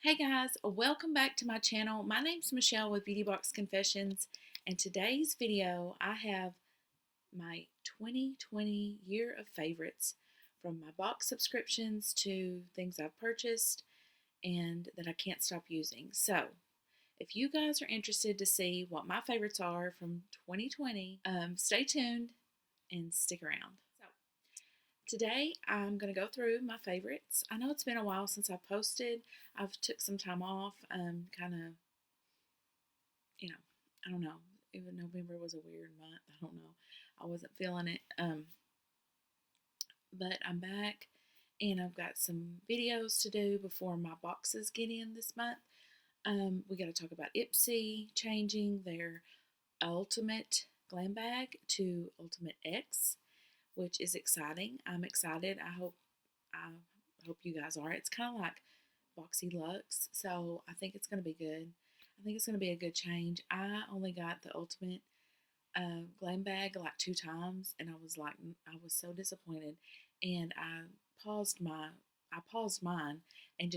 Hey guys, welcome back to my channel. My name's Michelle with BOXYCHARM-IPSY-ALLURE-GLOSSYBOX-AND. In today's video, I have my 2020 year of favorites, from my box subscriptions to things I've purchased and that I can't stop using. So, if you guys are interested to see what my favorites are from 2020, stay tuned and stick around. Today I'm going to go through my favorites. I know it's been a while since I posted. I've took some time off, kind of, I don't know. Even November was a weird month. I don't know. I wasn't feeling it. But I'm back and I've got some videos to do before my boxes get in this month. We got to talk about Ipsy changing their Ultimate Glam Bag to Ultimate X, which is exciting. I'm excited. I hope you guys are. It's kind of like Boxy Luxe, so I think it's going to be good. I think it's going to be a good change. I only got the Ultimate Glam Bag like 2 times, and I was so disappointed, and I paused mine, and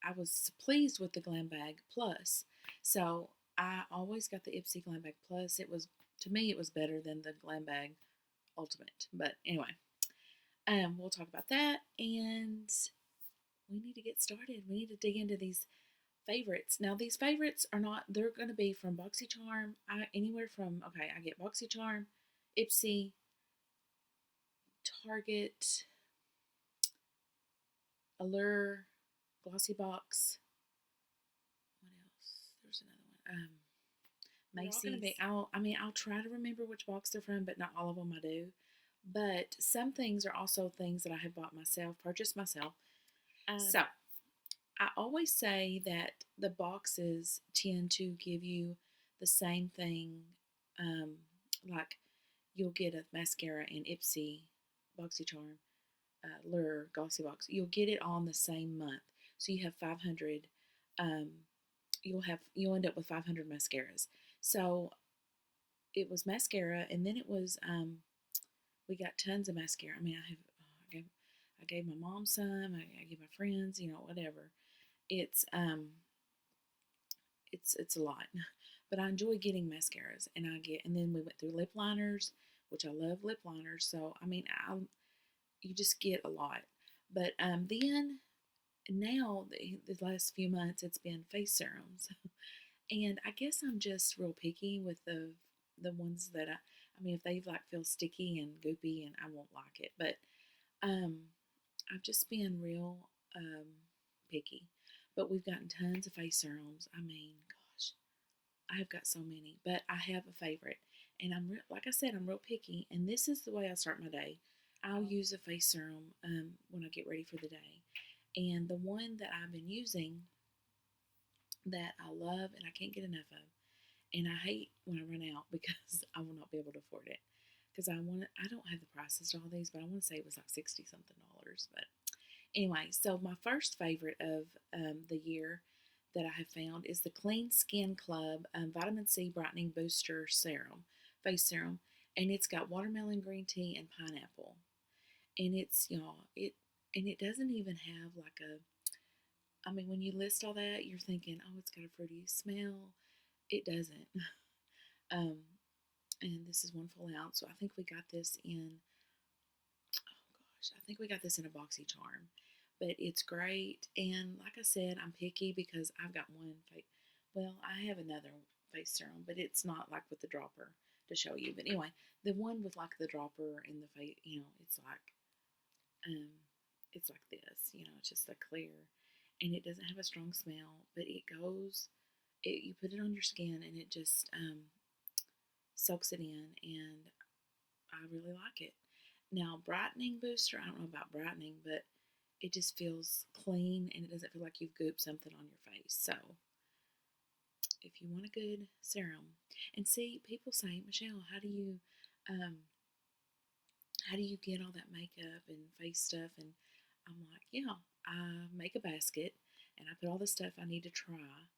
I was pleased with the Glam Bag Plus. So I always got the Ipsy Glam Bag Plus. To me it was better than the Glam Bag Ultimate. But anyway, we'll talk about that, and we need to get started. We need to dig into these favorites. Now, these favorites they're going to be from BOXYCHARM. I get BOXYCHARM, Ipsy, Target, Allure, Glossybox. What else? There's another one. Macy's. I'll try to remember which box they're from, but not all of them I do. But some things are also things that I have purchased myself. So, I always say that the boxes tend to give you the same thing. Like you'll get a mascara in Ipsy, BOXYCHARM, Allure, Glossybox. You'll get it all in the same month. So you have 500. You'll end up with 500 mascaras. So it was mascara, and then it was we got tons of mascara. I gave my mom some. I gave my friends, whatever. It's a lot, but I enjoy getting mascaras, and then we went through lip liners, which I love lip liners. So you just get a lot. But then now the last few months it's been face serums, and I guess I'm just real picky with the ones that if they feel sticky and goopy, and I won't like it. But I've just been real picky. But we've gotten tons of face serums. Gosh, I have got so many. But I have a favorite, and like I said, I'm real picky. And this is the way I start my day. I'll use a face serum when I get ready for the day. And the one that I've been using that I love and I can't get enough of, and I hate when I run out because I will not be able to afford it. Because I don't have the prices to all these, but I want to say it was like $60 something. But anyway, so my first favorite of the year that I have found is the Clean Skin Club Vitamin C Brightening Booster Serum, Face Serum. And it's got watermelon green tea and pineapple. And it doesn't even have when you list all that, you're thinking, oh, it's got a fruity smell. It doesn't. And this is 1 full ounce. So I think we got this in, a BOXYCHARM. But it's great. And like I said, I'm picky because I've got I have another face serum, but it's not like with the dropper to show you. But anyway, the one with the dropper in the face, it's like this, it's just a clear, and it doesn't have a strong smell, but you put it on your skin and it just soaks it in, and I really like it. Now, brightening booster, I don't know about brightening, but it just feels clean, and it doesn't feel like you've gooped something on your face. So, if you want a good serum, and see, people say, Michelle, how do you get all that makeup and face stuff? And I'm like, yeah, I make a basket, and I put all the stuff I need to try.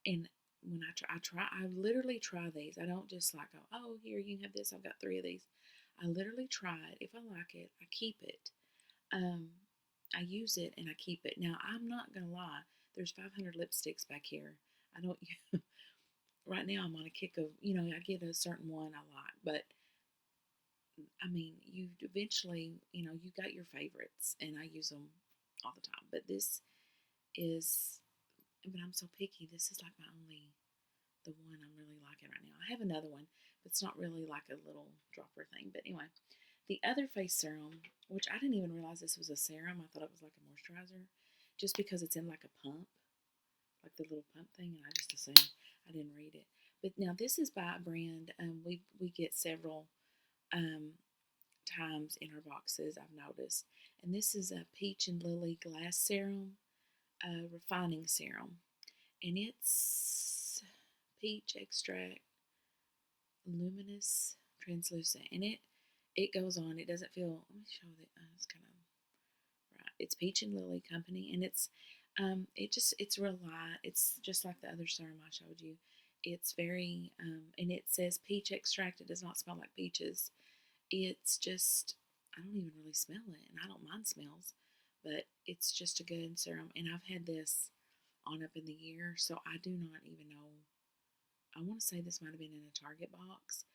And when I literally try these. I don't just go, oh, here, you can have this. I've got 3 of these. I literally try it. If I like it, I keep it. I use it and I keep it. Now, I'm not going to lie. there's 500 lipsticks back here. I don't, right now I'm on a kick of, I get a certain one I like, but I mean, you eventually, you got your favorites, and I use them all the time. But this is, but I'm so picky. This is like the one I'm really liking right now. I have another one, but it's not really like a little dropper thing. But anyway, the other face serum, which I didn't even realize this was a serum. I thought it was like a moisturizer, just because it's in like a pump, like the little pump thing, and I just assumed. I didn't read it. But now this is by a brand. We get several times in our boxes, I've noticed. And this is a Peach and Lily Glass Serum, Refining Serum. And it's peach extract, luminous, translucent. And it goes on. It doesn't feel, let me show that. It's kind of, right. It's Peach and Lily Company. And it's real light. It's just like the other serum I showed you. It's very, and it says peach extract. It does not smell like peaches. It's just, I don't even really smell it, and I don't mind smells, but it's just a good serum. And I've had this on up in the year, so I do not even know. I want to say this might have been in a Target box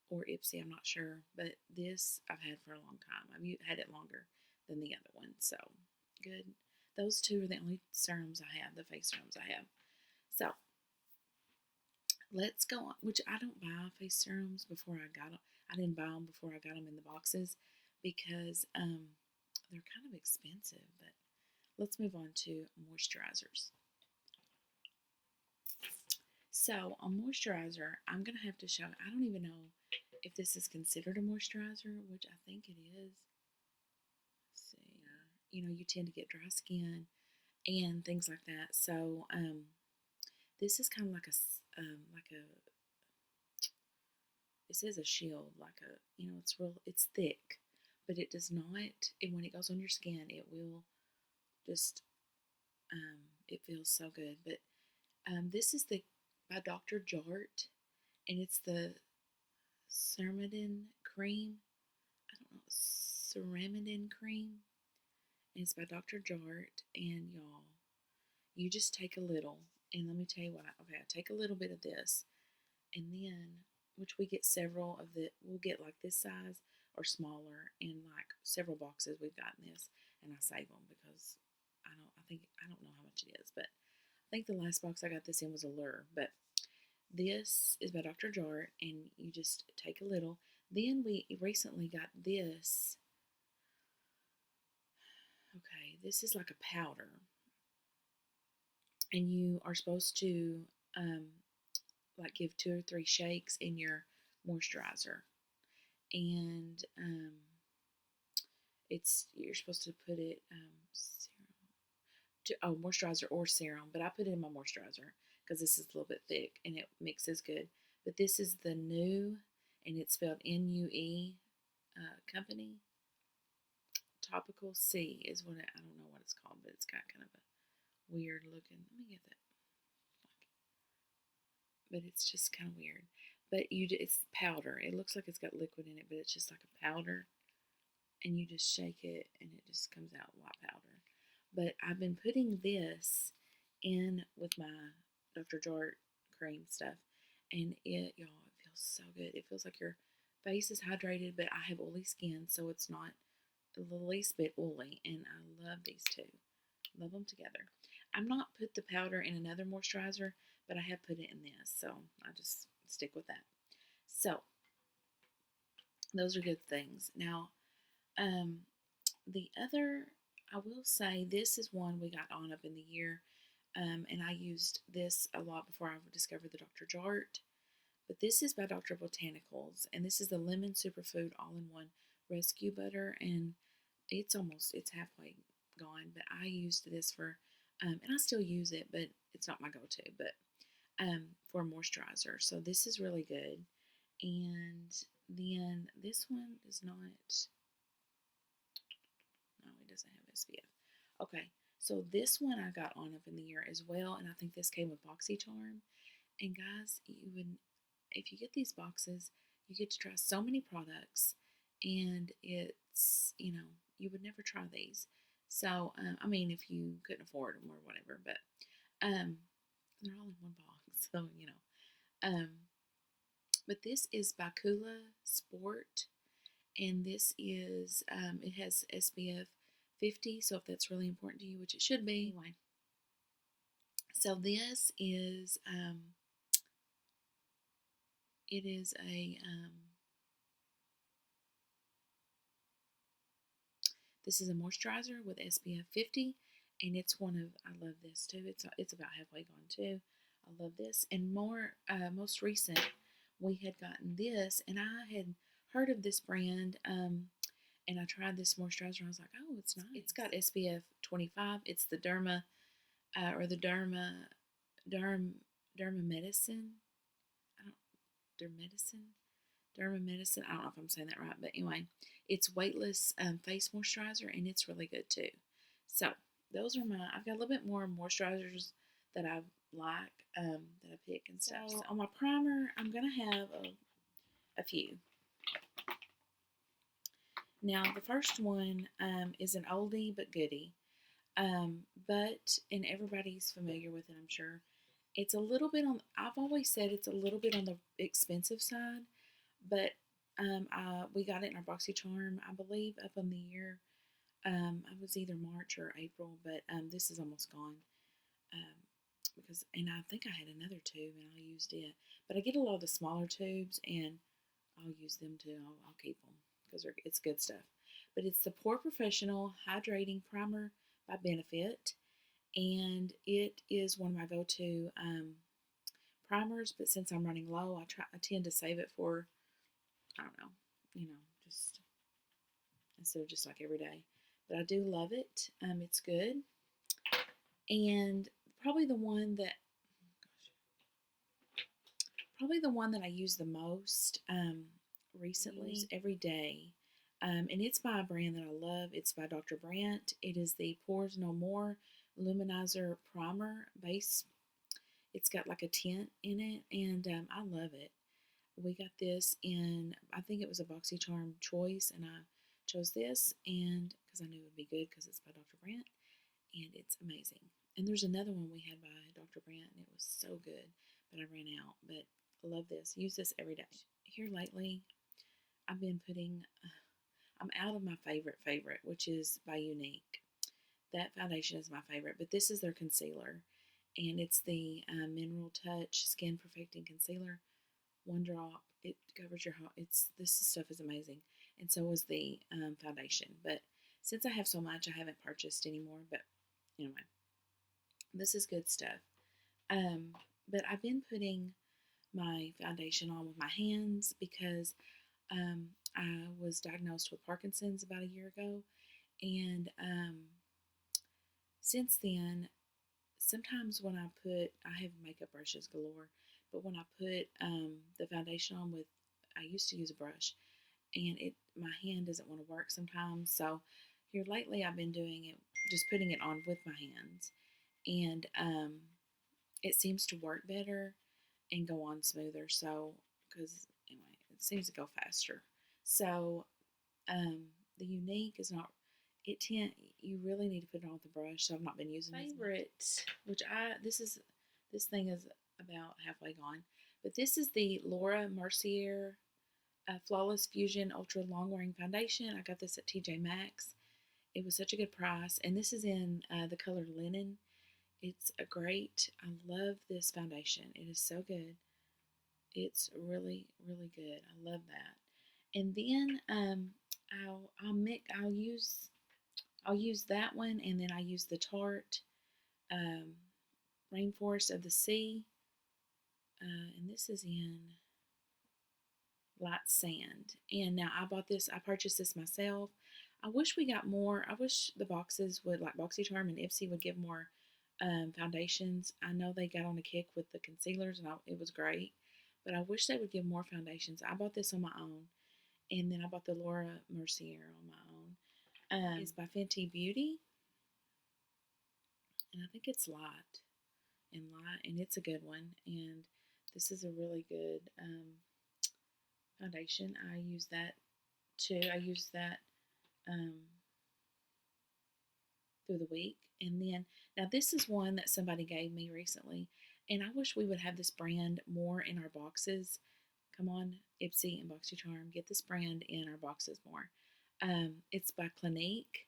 or Ipsy, I'm not sure, but this I've had for a long time. I've had it longer than the other one, so good. Those two are the only serums I have, the face serums I have. So let's go on, which I don't buy face serums before I got them. I didn't buy them before I got them in the boxes because they're kind of expensive. But let's move on to moisturizers. So on moisturizer, I'm going to have to show, I don't even know if this is considered a moisturizer, which I think it is. Let's see, you tend to get dry skin and things like that. So this is kind of like a it says a shield, like a, it's thick, but it does not, and when it goes on your skin, it will just, it feels so good. But this is by Dr. Jart, and it's the Ceramidin cream. I don't know, Ceramidin cream. And it's by Dr. Jart, and y'all, you just take a little, and let me tell you what, I take a little bit of this, and then, which we get several of we'll get like this size or smaller, in like several boxes we've gotten this, and I save them because I don't know how much it is, but I think the last box I got this in was Allure. But this is by Dr. Jart, and you just take a little. Then we recently got this. Okay, this is like a powder, and you are supposed to like give 2 or 3 shakes in your moisturizer, and you're supposed to put it moisturizer or serum, but I put it in my moisturizer because this is a little bit thick and it mixes good. But this is the new, and it's spelled NUE company. Topical C is what I don't know what it's called, but it's got kind of a weird looking. Let me get that. But it's just kind of weird. But it's powder. It looks like it's got liquid in it, but it's just like a powder. And you just shake it, and it just comes out white powder. But I've been putting this in with my Dr. Jart cream stuff, and y'all, it feels so good. It feels like your face is hydrated, but I have oily skin, so it's not the least bit oily, and I love these two. Love them together. I've not put the powder in another moisturizer, but I have put it in this, so I just stick with that. So those are good things. Now, the other, I will say, this is one we got on up in the year, and I used this a lot before I discovered the Dr. Jart. But this is by Dr. Botanicals, and this is the Lemon Superfood All-in-One Rescue Butter, and it's halfway gone, but I used this for, and I still use it, but it's not my go-to, but for moisturizer. So this is really good. And then this one does not, no, it doesn't have SPF. Okay, so this one I got on up in the year as well, and I think this came with BOXYCHARM. And guys, if you get these boxes, you get to try so many products, and it's, you would never try these. So, I mean, if you couldn't afford them or whatever, but They're all in one box, so you know. But this is Bakula Sport, and this is it has SPF 50. So if that's really important to you, which it should be, anyway. So this is it is a this is a moisturizer with SPF 50, and it's one of, I love this too. It's about halfway gone too. I love this. And most recent, we had gotten this, and I had heard of this brand, and I tried this moisturizer, and I was like, oh, it's nice. It's got SPF 25. It's the Derma Medicine. Derma Medicine. I don't know if I'm saying that right, but anyway, it's weightless face moisturizer, and it's really good too. So those are I've got a little bit more moisturizers that I like, that I pick and stuff. So on my primer, I'm gonna have a few. Now the first one is an oldie but goodie, and everybody's familiar with it, I'm sure. It's a little bit on. I've always said it's a little bit on the expensive side, but we got it in our BOXYCHARM, I believe, up on the year. It was either March or April, but this is almost gone. And I think I had another tube, and I used it. But I get a lot of the smaller tubes, and I'll use them too. I'll keep them because it's good stuff. But it's the Pore Professional Hydrating Primer by Benefit, and it is one of my go-to primers. But since I'm running low, I tend to save it for, I don't know, just instead of just like every day. But I do love it. It's good. And probably the one that I use the most recently, every day. And it's by a brand that I love. It's by Dr. Brandt. It is the Pores No More Luminizer Primer Base. It's got like a tint in it, and I love it. We got this in, I think it was a BOXYCHARM choice, and I chose this, and because I knew it would be good because it's by Dr. Brandt, and it's amazing. And there's another one we had by Dr. Brandt, and it was so good, but I ran out. But I love this. Use this every day. Here lately, I've been putting, I'm out of my favorite, which is by Unique. That foundation is my favorite, but this is their concealer, and it's the Mineral Touch Skin Perfecting Concealer. One drop, it covers your whole. This stuff is amazing, and so is the foundation. But since I have so much, I haven't purchased anymore. But anyway, this is good stuff. But I've been putting my foundation on with my hands because I was diagnosed with Parkinson's about a year ago, and since then, sometimes when I have makeup brushes galore, but when I put the foundation on I used to use a brush, and my hand doesn't want to work sometimes. So here lately, I've been doing it, just putting it on with my hands, and it seems to work better and go on smoother. So, because anyway, it seems to go faster. So, the Unique is not. You really need to put it on with the brush. So I've not been using favorite, which this thing is about halfway gone. But this is the Laura Mercier Flawless Fusion Ultra Long Wearing Foundation. I got this at TJ Maxx. It was such a good price, and this is in the color Linen. It's a great. I love this foundation. It is so good. It's really, really good. I love that. And then I'll use that one, and then I use the Tarte Rainforest of the Sea, and this is in Light Sand. And now I purchased this myself. I wish we got more. I wish the boxes would, like BOXYCHARM and Ipsy, would give more foundations. I know they got on a kick with the concealers, and it was great, but I wish they would give more foundations. I bought this on my own, and then I bought the Laura Mercier on my own. It's by Fenty Beauty, and I think it's light, and it's a good one. And this is a really good foundation. I use that too. I use that through the week. And then, now this is one that somebody gave me recently, and I wish we would have this brand more in our boxes. Come on, Ipsy and BOXYCHARM, get this brand in our boxes more. It's by Clinique,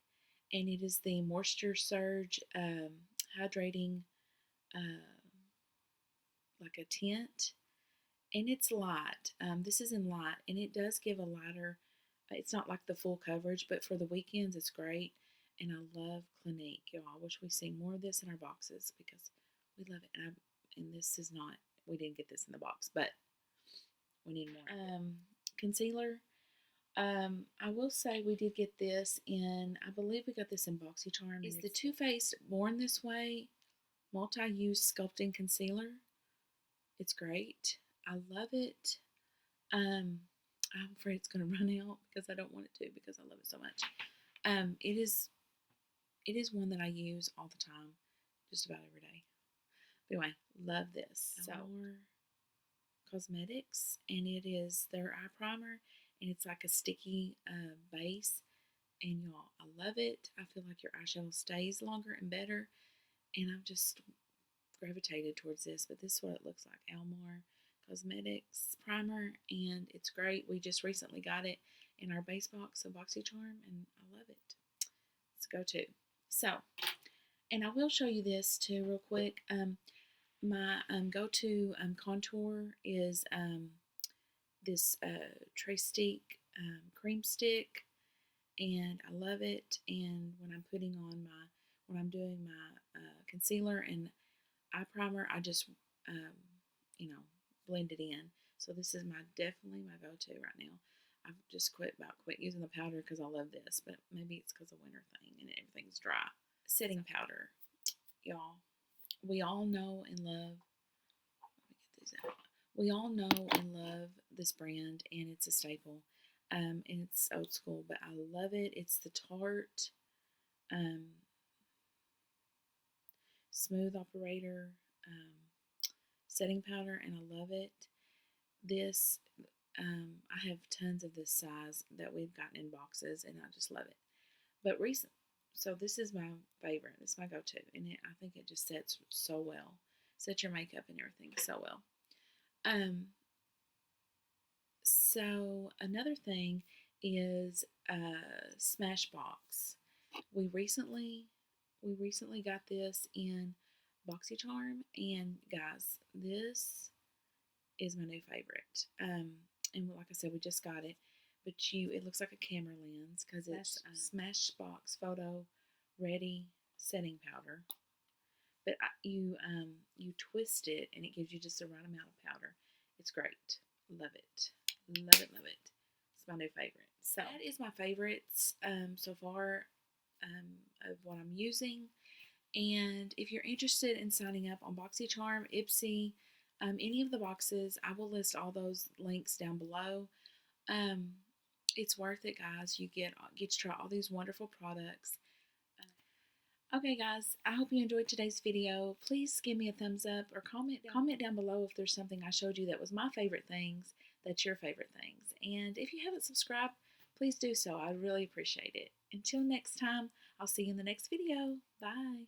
and it is the Moisture Surge Hydrating like a tint, and it's light. This is in light, and it does give a lighter, it's not like the full coverage, but for the weekends it's great. And I love Clinique, y'all. I wish we see more of this in our boxes because we love it. And this is not, we didn't get this in the box, but we need more. Concealer. I will say we did get this in, I believe we got this in BOXYCHARM. It's the Too Faced Born This Way Multi-Use Sculpting Concealer. It's great. I love it. I'm afraid it's going to run out because I don't want it to, because I love it so much. It is one that I use all the time, just about every day. But anyway, love this. Allure Cosmetics, and it is their eye primer, and it's like a sticky base. And y'all, I love it. I feel like your eyeshadow stays longer and better, and I've just gravitated towards this. But this is what it looks like. Allure Cosmetics primer, and it's great. We just recently got it in our base box of BOXYCHARM, and I love it. It's go-to. So, and I will show you this too real quick. My go-to contour is this Trestique cream stick, and I love it. And when I'm putting on when I'm doing my concealer and eye primer, I just you know, blend it in. So this is definitely my go-to right now. I've just quit using the powder because I love this, but maybe it's because of winter thing and everything's dry. Setting powder, y'all. We all know and love. Let me get these out. We all know and love this brand, and it's a staple. And it's old school, but I love it. It's the Tarte Smooth Operator setting powder, and I love it. This I have tons of this size that we've gotten in boxes, and I just love it. But so this is my favorite. It's my go-to, and I think it just sets so well. Sets your makeup and everything so well. So another thing is Smashbox. We recently got this in BOXYCHARM, and guys, this is my new favorite. And like I said, we just got it, but it looks like a camera lens because it's Smashbox Photo Ready Setting Powder. But you twist it, and it gives you just the right amount of powder. It's great. Love it. Love it, love it. It's my new favorite. So that is my favorites so far of what I'm using. And if you're interested in signing up on BOXYCHARM, Ipsy, any of the boxes, I will list all those links down below. It's worth it, guys. You get to try all these wonderful products. Okay, guys, I hope you enjoyed today's video. Please give me a thumbs up or comment down below if there's something I showed you that was my favorite things, that's your favorite things. And if you haven't subscribed, please do so. I'd really appreciate it. Until next time, I'll see you in the next video. Bye.